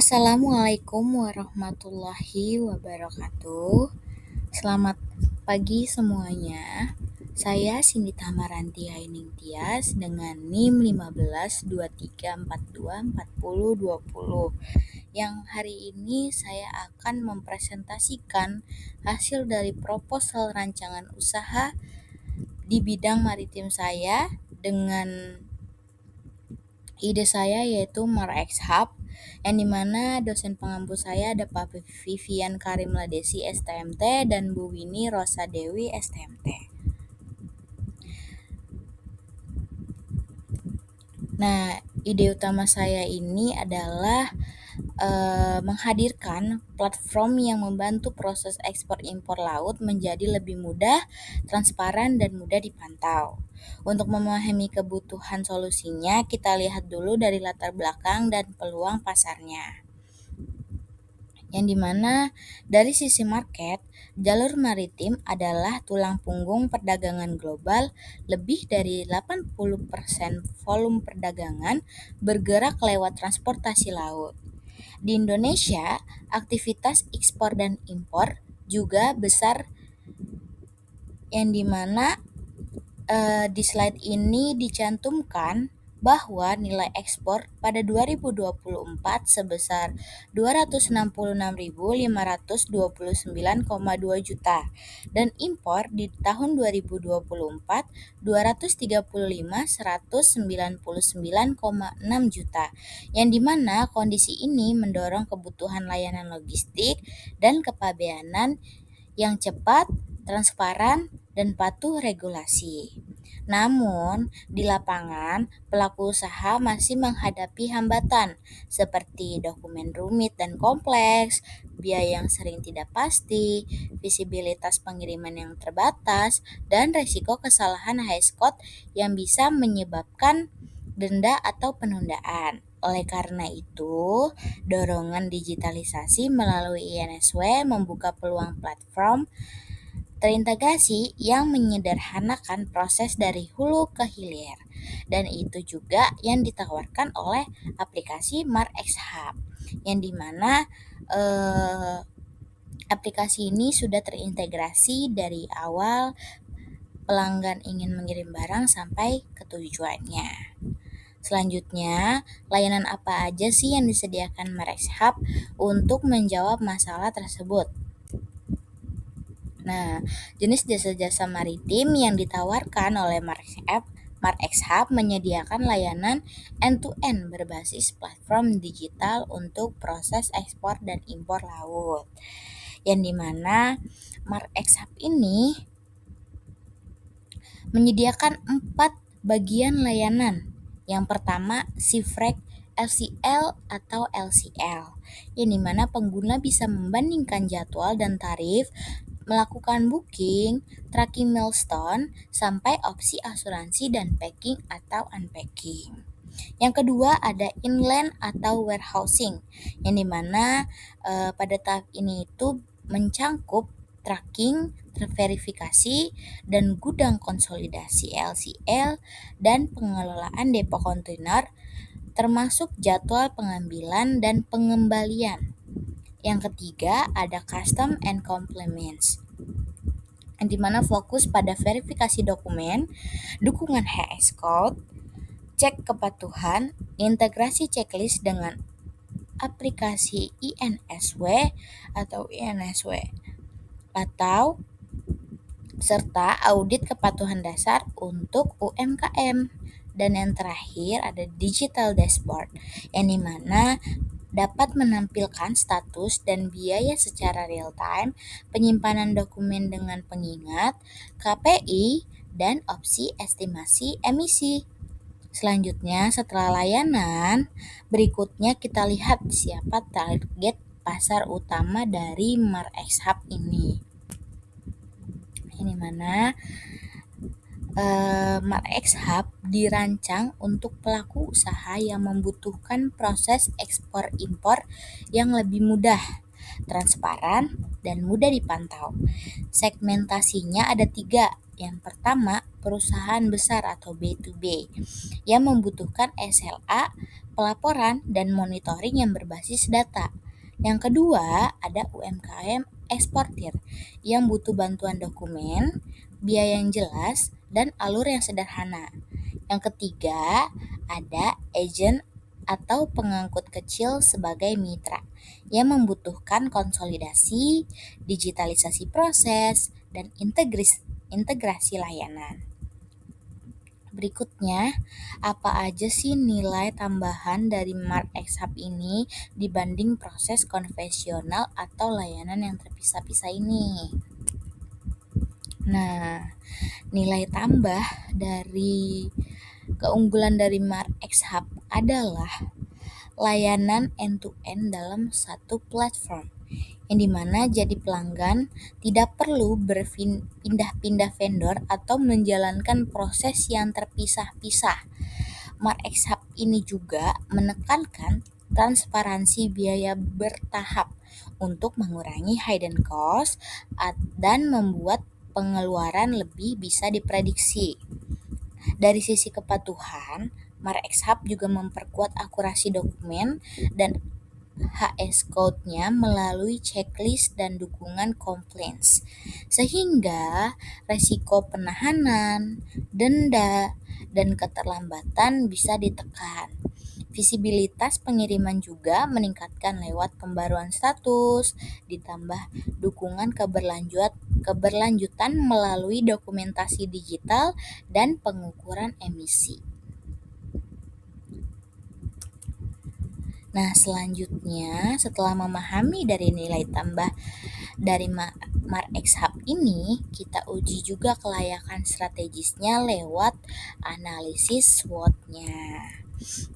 Assalamualaikum warahmatullahi wabarakatuh. Selamat pagi semuanya. Saya Cindy Tamaranti Haining Tias dengan NIM 1523424020 yang hari ini saya akan mempresentasikan hasil dari proposal rancangan usaha di bidang maritim saya dengan ide saya yaitu MarX Hub, yang dimana dosen pengampu saya ada Pak Vivian Karim Ladesi STMT dan Bu Winnie Rosa Dewi STMT. Nah, ide utama saya ini adalah menghadirkan platform yang membantu proses ekspor impor laut menjadi lebih mudah, transparan, dan mudah dipantau. Untuk memahami kebutuhan solusinya, kita lihat dulu dari latar belakang dan peluang pasarnya. Yang dimana dari sisi market, jalur maritim adalah tulang punggung perdagangan global. Lebih dari 80% volume perdagangan bergerak lewat transportasi laut. Di Indonesia, aktivitas ekspor dan impor juga besar, yang dimana di slide ini dicantumkan bahwa nilai ekspor pada 2024 sebesar 266.529,2 juta dan impor di tahun 2024 235.199,6 juta, yang dimana kondisi ini mendorong kebutuhan layanan logistik dan kepabeanan yang cepat, transparan, dan patuh regulasi. Namun, di lapangan, pelaku usaha masih menghadapi hambatan seperti dokumen rumit dan kompleks, biaya yang sering tidak pasti, visibilitas pengiriman yang terbatas, dan risiko kesalahan high cost yang bisa menyebabkan denda atau penundaan. Oleh karena itu, dorongan digitalisasi melalui INSW membuka peluang platform terintegrasi yang menyederhanakan proses dari hulu ke hilir, dan itu juga yang ditawarkan oleh aplikasi MarX Hub, yang dimana aplikasi ini sudah terintegrasi dari awal pelanggan ingin mengirim barang sampai ke tujuannya. Selanjutnya, layanan apa aja sih yang disediakan MarX Hub untuk menjawab masalah tersebut? Nah, jenis jasa-jasa maritim yang ditawarkan oleh MarX Hub menyediakan layanan end-to-end berbasis platform digital untuk proses ekspor dan impor laut, yang dimana MarX Hub ini menyediakan 4 bagian layanan. Yang pertama, Seafrag LCL atau LCL, yang dimana pengguna bisa membandingkan jadwal dan tarif, melakukan booking, tracking milestone, sampai opsi asuransi dan packing atau unpacking. Yang kedua ada inland atau warehousing, yang dimana pada tahap ini itu mencangkup tracking, terverifikasi, dan gudang konsolidasi LCL dan pengelolaan depo kontainer termasuk jadwal pengambilan dan pengembalian. Yang ketiga ada custom and complements, di mana fokus pada verifikasi dokumen, dukungan HS Code, cek kepatuhan, integrasi checklist dengan aplikasi INSW atau serta audit kepatuhan dasar untuk UMKM. Dan yang terakhir ada digital dashboard, yang dimana dapat menampilkan status dan biaya secara real time, penyimpanan dokumen dengan pengingat, KPI, dan opsi estimasi emisi. Selanjutnya, setelah layanan, berikutnya kita lihat siapa target pasar utama dari MarX Hub ini. Ini mana MarX Hub dirancang untuk pelaku usaha yang membutuhkan proses ekspor impor yang lebih mudah, transparan, dan mudah dipantau. Segmentasinya ada 3. Yang pertama, perusahaan besar atau B2B yang membutuhkan SLA, pelaporan, dan monitoring yang berbasis data. Yang kedua, ada UMKM eksportir yang butuh bantuan dokumen, biaya yang jelas, dan alur yang sederhana. Yang ketiga, ada agent atau pengangkut kecil sebagai mitra yang membutuhkan konsolidasi, digitalisasi proses, dan integrasi layanan. Berikutnya, apa aja sih nilai tambahan dari MarkX Hub ini dibanding proses konvensional atau layanan yang terpisah-pisah ini? Nah, nilai tambah dari keunggulan dari MarkX Hub adalah layanan end-to-end dalam satu platform, yang dimana jadi pelanggan tidak perlu berpindah-pindah vendor atau menjalankan proses yang terpisah-pisah. MarkX Hub ini juga menekankan transparansi biaya bertahap untuk mengurangi hidden cost dan membuat pengeluaran lebih bisa diprediksi. Dari sisi kepatuhan, MarkX Hub juga memperkuat akurasi dokumen dan HS Code-nya melalui checklist dan dukungan compliance, sehingga resiko penahanan, denda, dan keterlambatan bisa ditekan. Visibilitas pengiriman juga meningkatkan lewat pembaruan status, ditambah dukungan keberlanjutan melalui dokumentasi digital dan pengukuran emisi. Nah, selanjutnya setelah memahami dari nilai tambah dari MarkX Hub ini, kita uji juga kelayakan strategisnya lewat analisis SWOT-nya.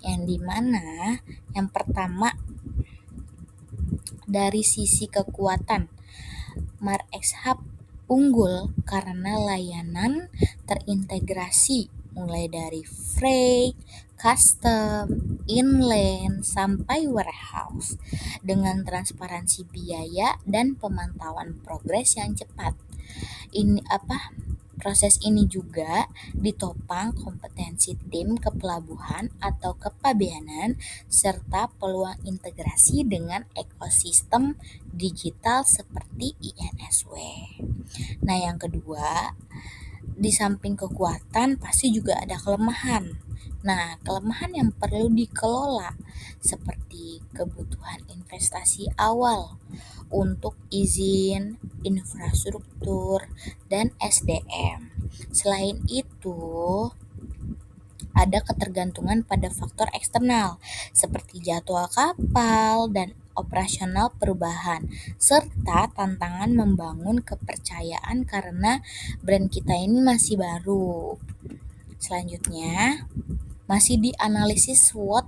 Yang dimana yang pertama, dari sisi kekuatan, MarkX Hub unggul karena layanan terintegrasi mulai dari freight, custom, inland, sampai warehouse dengan transparansi biaya dan pemantauan progres yang cepat. Proses ini juga ditopang kompetensi tim kepelabuhan atau kepabeanan serta peluang integrasi dengan ekosistem digital seperti INSW. Nah, yang kedua, di samping kekuatan pasti juga ada kelemahan. Nah, kelemahan yang perlu dikelola seperti kebutuhan investasi awal untuk izin, infrastruktur, dan SDM. Selain itu, ada ketergantungan pada faktor eksternal seperti jadwal kapal dan operasional perubahan, serta tantangan membangun kepercayaan karena brand kita ini masih baru. Selanjutnya, masih di analisis SWOT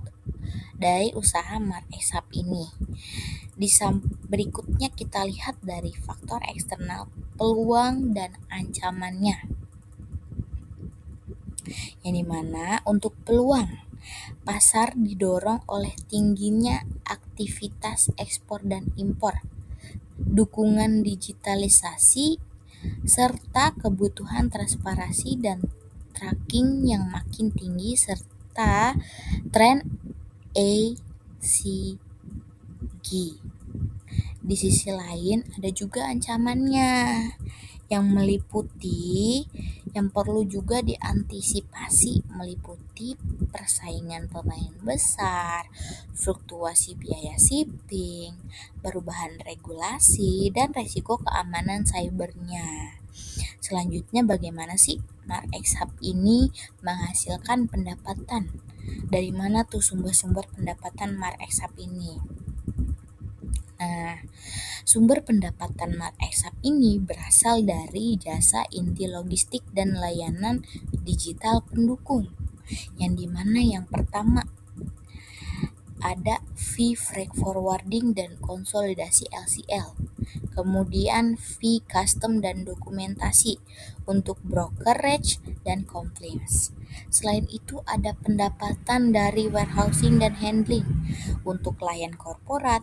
dari usaha MarkX Hub ini. Berikutnya kita lihat dari faktor eksternal, peluang dan ancamannya. Yang dimana untuk peluang, pasar didorong oleh tingginya aktivitas ekspor dan impor, dukungan digitalisasi, serta kebutuhan transparansi dan tracking yang makin tinggi, serta tren ESG. Di sisi lain ada juga ancamannya yang perlu juga diantisipasi, meliputi persaingan pemain besar, fluktuasi biaya shipping, perubahan regulasi, dan resiko keamanan cybernya. Selanjutnya, bagaimana sih MarkX Hub ini menghasilkan pendapatan? Dari mana tuh sumber-sumber pendapatan MarkX Hub ini? Nah, sumber pendapatan MarkX Hub ini berasal dari jasa inti logistik dan layanan digital pendukung. Yang dimana yang pertama ada fee freight forwarding dan konsolidasi LCL. Kemudian fee custom dan dokumentasi untuk brokerage dan compliance. Selain itu ada pendapatan dari warehousing dan handling untuk klien korporat,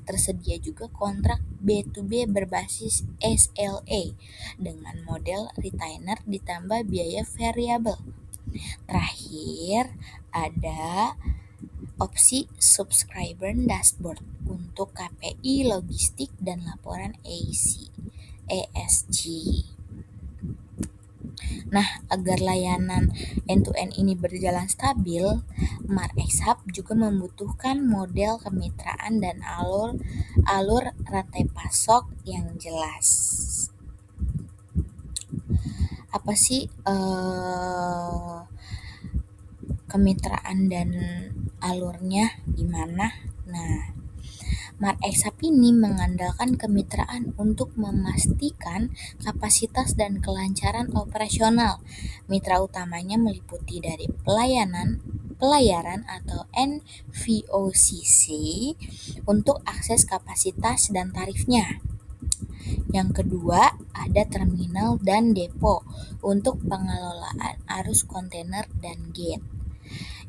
Tersedia juga kontrak B2B berbasis SLA dengan model retainer ditambah biaya variabel. Terakhir, ada opsi subscriber dashboard untuk KPI, logistik, dan laporan ESG. Nah, agar layanan end-to-end ini berjalan stabil, MarxHub juga membutuhkan model kemitraan dan alur rantai pasok yang jelas. Apa sih kemitraan dan alurnya gimana? Nah, MarxHub ini mengandalkan kemitraan untuk memastikan kapasitas dan kelancaran operasional. Mitra utamanya meliputi dari pelayaran atau NVOCC untuk akses kapasitas dan tarifnya. Yang kedua, ada terminal dan depo untuk pengelolaan arus kontainer dan gate.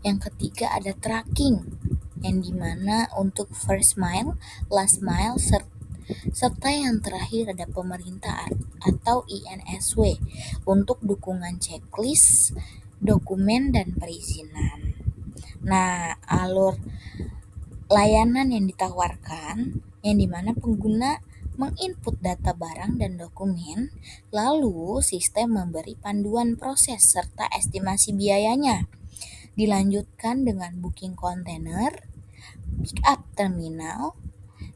Yang ketiga, ada tracking, yang dimana untuk first mile, last mile, serta yang terakhir ada pemerintah atau INSW untuk dukungan checklist, dokumen, dan perizinan. Nah, alur layanan yang ditawarkan, yang dimana pengguna menginput data barang dan dokumen, lalu sistem memberi panduan proses serta estimasi biayanya. Dilanjutkan dengan booking kontainer, pick up terminal,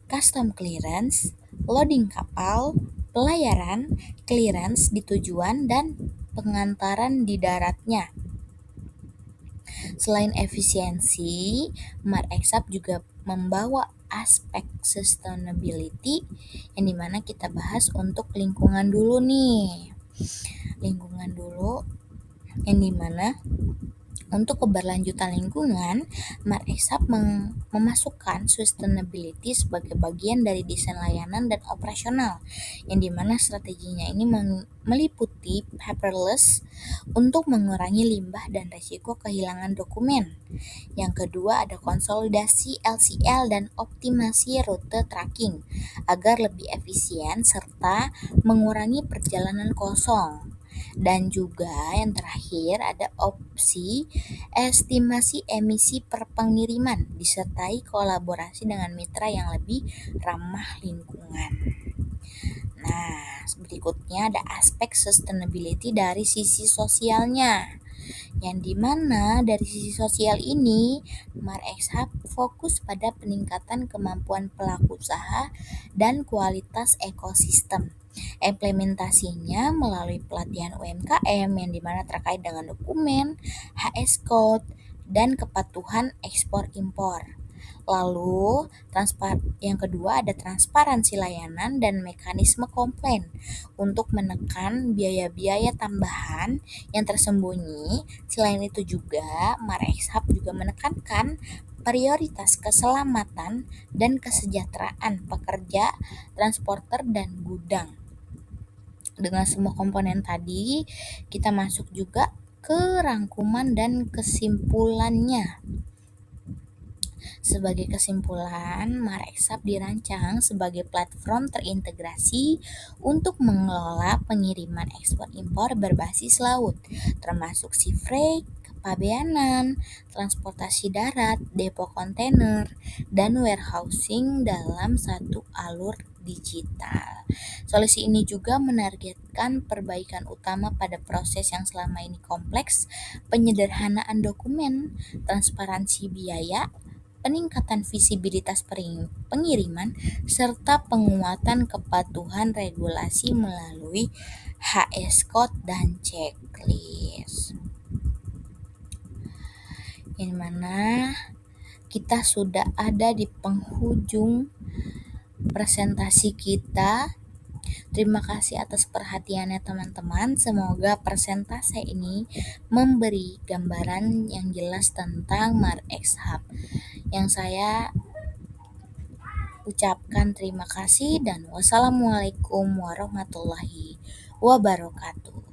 custom clearance, loading kapal, pelayaran, clearance di tujuan, dan pengantaran di daratnya. Selain efisiensi, MarxHub juga membawa aspek sustainability yang dimana kita bahas untuk lingkungan dulu nih. Lingkungan dulu yang dimana untuk keberlanjutan lingkungan, MarxHub memasukkan sustainability sebagai bagian dari desain layanan dan operasional, yang dimana strateginya ini meliputi paperless untuk mengurangi limbah dan risiko kehilangan dokumen. Yang kedua, ada konsolidasi LCL dan optimasi rute tracking agar lebih efisien serta mengurangi perjalanan kosong. Dan juga yang terakhir ada opsi estimasi emisi per pengiriman disertai kolaborasi dengan mitra yang lebih ramah lingkungan. Nah, berikutnya ada aspek sustainability dari sisi sosialnya, yang dimana dari sisi sosial ini MarxHub fokus pada peningkatan kemampuan pelaku usaha dan kualitas ekosistem. Implementasinya melalui pelatihan UMKM yang dimana terkait dengan dokumen, HS Code, dan kepatuhan ekspor-impor. Lalu, yang kedua ada transparansi layanan dan mekanisme komplain untuk menekan biaya-biaya tambahan yang tersembunyi. Selain itu juga, MarxHub juga menekankan prioritas keselamatan dan kesejahteraan pekerja, transporter, dan gudang. Dengan semua komponen tadi, kita masuk juga ke rangkuman dan kesimpulannya. Sebagai kesimpulan, MarxHub dirancang sebagai platform terintegrasi untuk mengelola pengiriman ekspor-impor berbasis laut, termasuk sea freight, kepabeanan, transportasi darat, depo kontainer, dan warehousing dalam satu alur digital. Solusi ini juga menargetkan perbaikan utama pada proses yang selama ini kompleks, penyederhanaan dokumen, transparansi biaya, peningkatan visibilitas pengiriman, serta penguatan kepatuhan regulasi melalui HS Code dan checklist. Yang mana kita sudah ada di penghujung presentasi kita. Terima kasih atas perhatiannya teman-teman. Semoga presentasi ini memberi gambaran yang jelas tentang MarxHub. Yang saya ucapkan terima kasih dan wassalamualaikum warahmatullahi wabarakatuh.